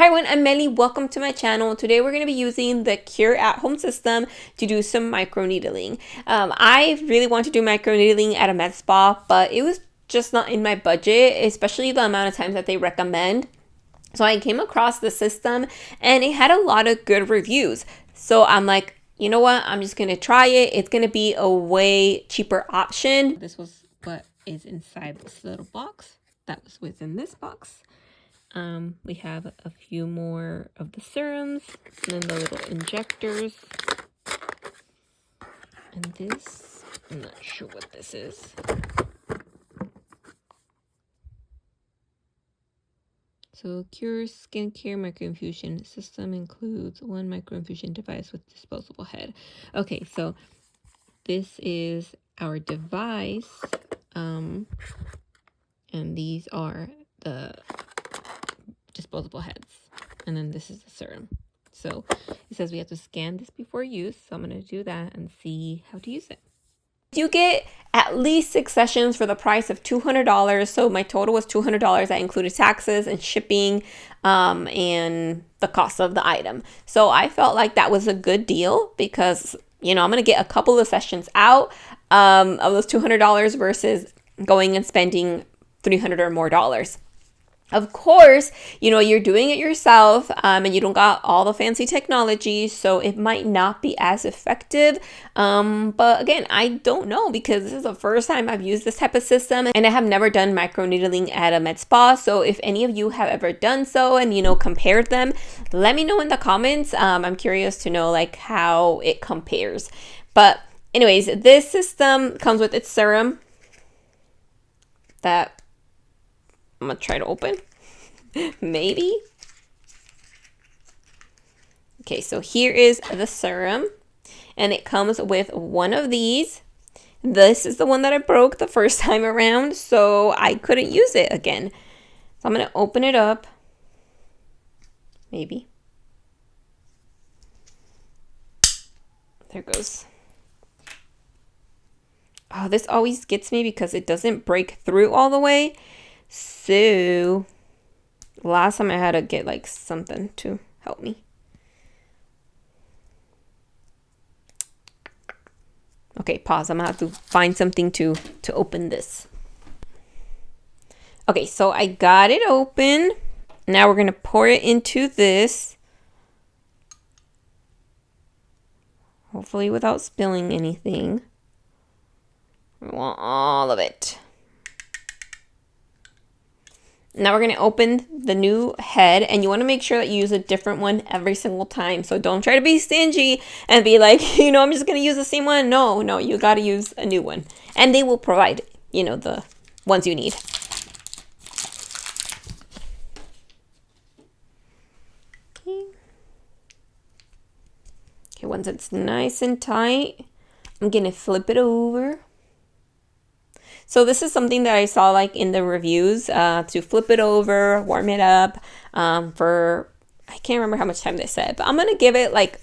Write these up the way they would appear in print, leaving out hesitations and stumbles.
Hi everyone, I'm Melly. Welcome to my channel. Today we're going to be using the Qure at-home system to do some microneedling. I really want to do microneedling at a med spa, but it was just not in my budget, especially the amount of times that they recommend. So I came across the system and it had a lot of good reviews. So I'm like, you know what? I'm just going to try it. It's going to be a way cheaper option. This was what is inside this little box. That was within this box. We have a few more of the serums and then the little injectors. And this, I'm not sure what this is. So Qure skincare microinfusion system includes one microinfusion device with disposable head. Okay, so this is our device. And these are the disposable heads. And then this is the serum. So it says we have to scan this before use. So I'm going to do that and see how to use it. You get at least 6 sessions for the price of $200. So my total was $200. That included taxes and shipping and the cost of the item. So I felt like that was a good deal because, you know, I'm going to get a couple of sessions out of those $200 versus going and spending $300 or more dollars. Of course, you know, you're doing it yourself and you don't got all the fancy technology, so it might not be as effective. But again, I don't know because this is the first time I've used this type of system and I have never done microneedling at a med spa. So if any of you have ever done so and, you know, compared them, let me know in the comments. I'm curious to know like how it compares. But anyways, this system comes with its serum that I'm gonna try to open. Maybe. Okay, so here is the serum. And it comes with one of these. This is the one that I broke the first time around, so I couldn't use it again. So I'm going to open it up. Maybe. There goes. Oh, this always gets me because it doesn't break through all the way. So last time I had to get like something to help me. Okay, pause. I'm gonna have to find something to open this. Okay, so I got it open. Now we're gonna pour it into this. Hopefully without spilling anything. We want all of it. Now we're going to open the new head, and you want to make sure that you use a different one every single time. So don't try to be stingy and be like, you know, I'm just going to use the same one. No, you got to use a new one. And they will provide, you know, the ones you need. Okay, once it's nice and tight, I'm going to flip it over. So this is something that I saw like in the reviews to flip it over, warm it up for, I can't remember how much time they said, but I'm going to give it like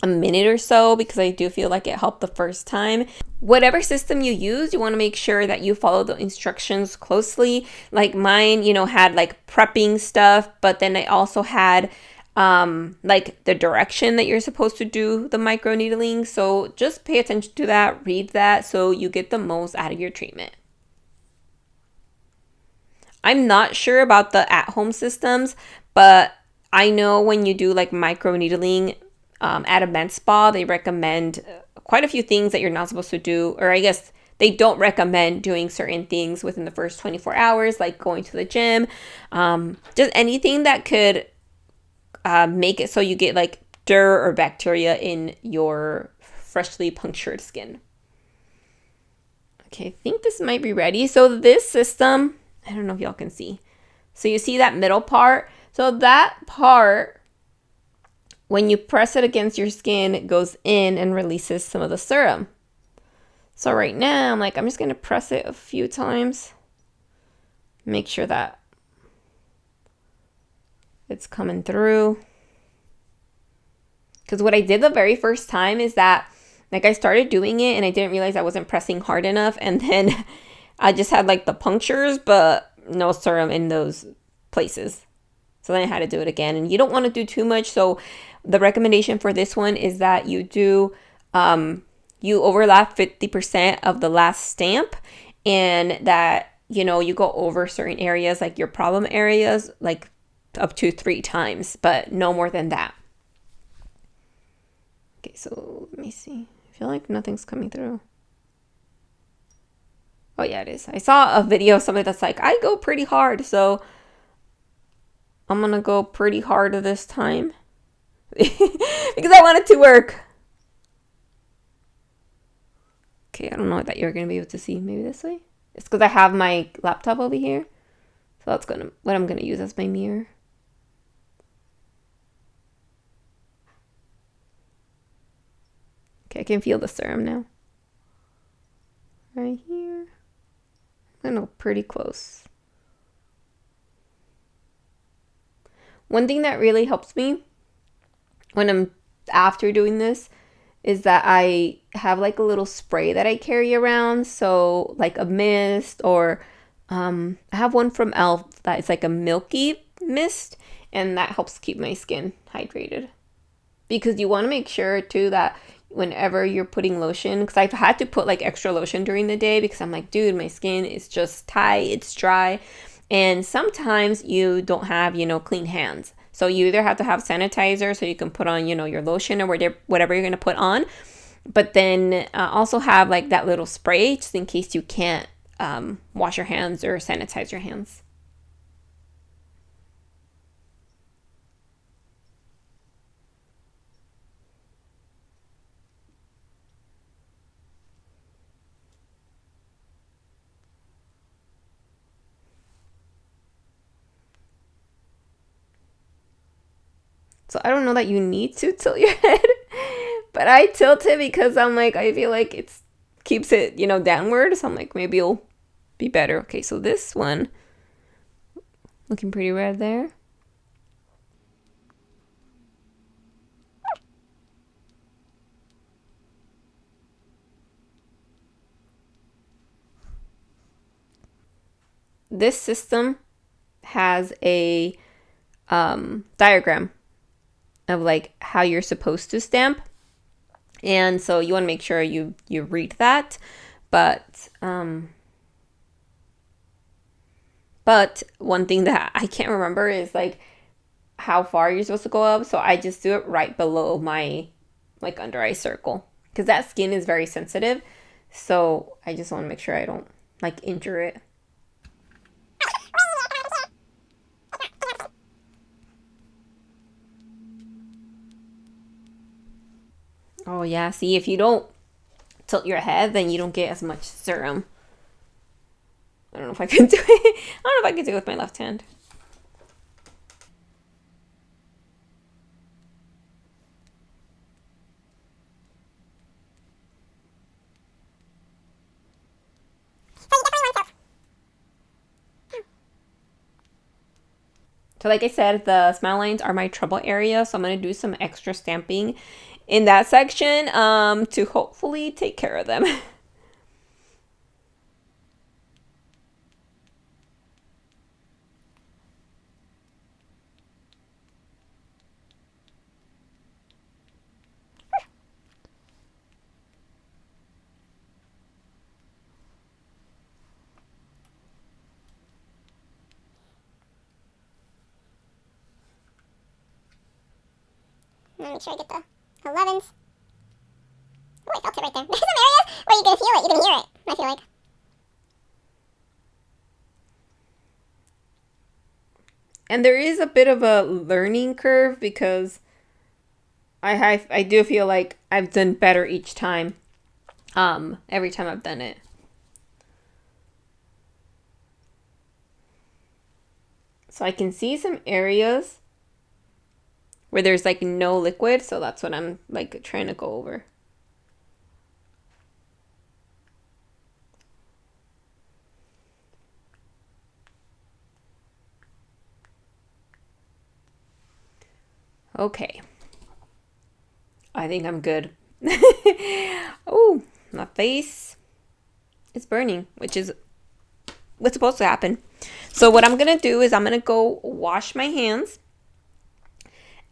a minute or so because I do feel like it helped the first time. Whatever system you use, you want to make sure that you follow the instructions closely. Like mine, you know, had like prepping stuff, but then I also had like the direction that you're supposed to do the microneedling. So just pay attention to that, read that so you get the most out of your treatment. I'm not sure about the at-home systems, but I know when you do like microneedling at a med spa, they recommend quite a few things that you're not supposed to do, or I guess they don't recommend doing certain things within the first 24 hours, like going to the gym, just anything that could make it so you get like dirt or bacteria in your freshly punctured skin. Okay, I think this might be ready. So this system, I don't know if y'all can see. So you see that middle part? So that part, when you press it against your skin, it goes in and releases some of the serum. So right now, I'm just going to press it a few times. Make sure that it's coming through. Because what I did the very first time is that like I started doing it and I didn't realize I wasn't pressing hard enough, and then I just had like the punctures but no serum in those places. So then I had to do it again. And you don't want to do too much. So the recommendation for this one is that you do, you overlap 50% of the last stamp, and that, you know, you go over certain areas, like your problem areas, like up to 3 times, but no more than that. Okay, so let me see. I feel like nothing's coming through. Oh yeah, it is. I saw a video of somebody that's like, I go pretty hard, so I'm gonna go pretty hard this time because I want it to work. Okay, I don't know that you're gonna be able to see. Maybe this way. It's because I have my laptop over here, so that's what I'm gonna use as my mirror. Okay, I can feel the serum now. Right here. I'm gonna go pretty close. One thing that really helps me when I'm after doing this is that I have like a little spray that I carry around. So like a mist, or I have one from e.l.f. that is like a milky mist, and that helps keep my skin hydrated. Because you want to make sure too that whenever you're putting lotion, because I've had to put like extra lotion during the day because I'm like, dude, my skin is just tight, it's dry. And sometimes you don't have, you know, clean hands. So you either have to have sanitizer so you can put on, you know, your lotion or whatever you're going to put on. But then also have like that little spray just in case you can't wash your hands or sanitize your hands. So I don't know that you need to tilt your head, but I tilt it because I'm like, I feel like it keeps it, you know, downward. So I'm like, maybe it'll be better. Okay, so this one, looking pretty red there. This system has a diagram of like how you're supposed to stamp, and so you want to make sure you read that. But one thing that I can't remember is like how far you're supposed to go up, so I just do it right below my like under eye circle because that skin is very sensitive, so I just want to make sure I don't like injure it. Oh yeah, see, if you don't tilt your head, then you don't get as much serum. I don't know if I can do it. I don't know if I can do it with my left hand. So like I said, the smile lines are my trouble area, so I'm going to do some extra stamping in that section to hopefully take care of them. I'm gonna make sure I get the 11s. Oh, I felt it right there. There's some areas where you can feel it, you can hear it, I feel like. And there is a bit of a learning curve because I do feel like I've done better each time. Every time I've done it. So I can see some areas where there's like no liquid, so that's what I'm like trying to go over. Okay. I think I'm good. Oh, my face is burning, which is what's supposed to happen. So what I'm going to do is I'm going to go wash my hands.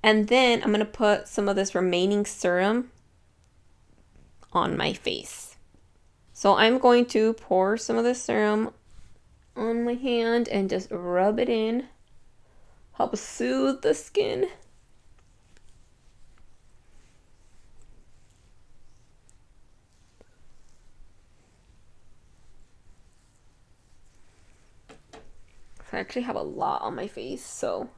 And then I'm going to put some of this remaining serum on my face. So I'm going to pour some of this serum on my hand and just rub it in. Help soothe the skin. I actually have a lot on my face, so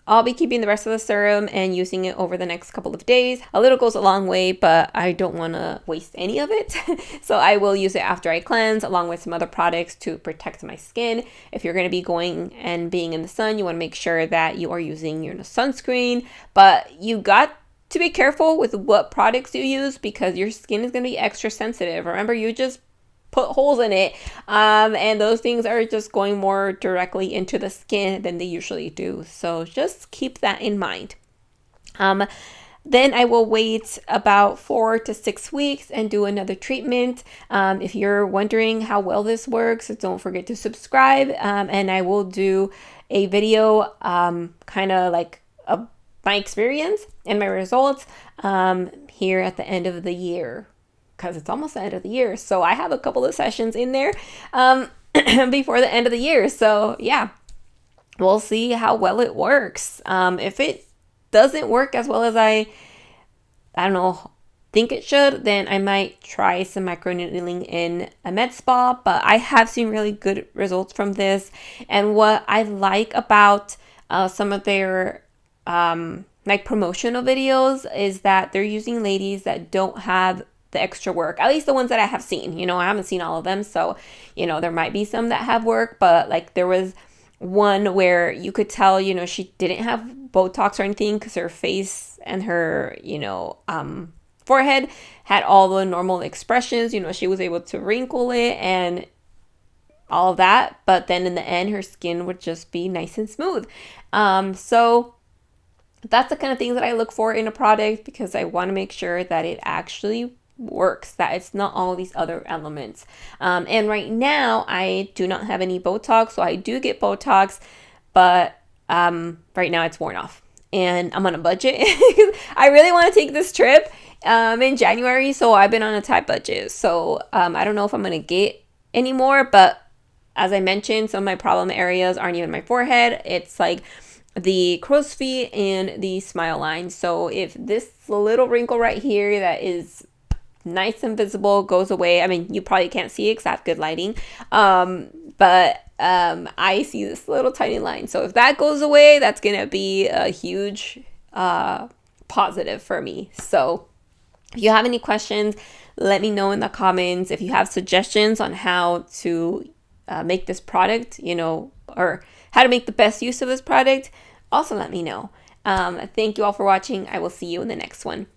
I'll be keeping the rest of the serum and using it over the next couple of days. A little goes a long way, but I don't want to waste any of it. So I will use it after I cleanse, along with some other products to protect my skin. If you're going to be going and being in the sun, you want to make sure that you are using your sunscreen, but you got to be careful with what products you use because your skin is going to be extra sensitive. Remember, you just put holes in it, and those things are just going more directly into the skin than they usually do. So just keep that in mind. Then I will wait about 4 to 6 weeks and do another treatment. If you're wondering how well this works, don't forget to subscribe, and I will do a video kind of like my experience and my results here at the end of the year, because it's almost the end of the year. So I have a couple of sessions in there before the end of the year. So yeah, we'll see how well it works. If it doesn't work as well as I don't know, think it should, then I might try some microneedling in a med spa. But I have seen really good results from this. And what I like about some of their like promotional videos is that they're using ladies that don't have the extra work, at least the ones that I have seen. I haven't seen all of them, so there might be some that have work, but like there was one where you could tell she didn't have Botox or anything because her face and her forehead had all the normal expressions. She was able to wrinkle it and all of that, but then in the end her skin would just be nice and smooth. So that's the kind of things that I look for in a product, because I want to make sure that it actually works, that it's not all these other elements. And right now I do not have any Botox, so I do get Botox, but right now it's worn off and I'm on a budget. I really want to take this trip in January, so I've been on a tight budget. So I don't know if I'm gonna get any more, but as I mentioned, some of my problem areas aren't even my forehead. It's like the crow's feet and the smile line. So if this little wrinkle right here that is nice and visible goes away, I mean, you probably can't see it because I have good lighting, but I see this little tiny line. So if that goes away, that's gonna be a huge positive for me. So if you have any questions, let me know in the comments. If you have suggestions on how to make this product, or how to make the best use of this product, also let me know. Thank you all for watching. I will see you in the next one.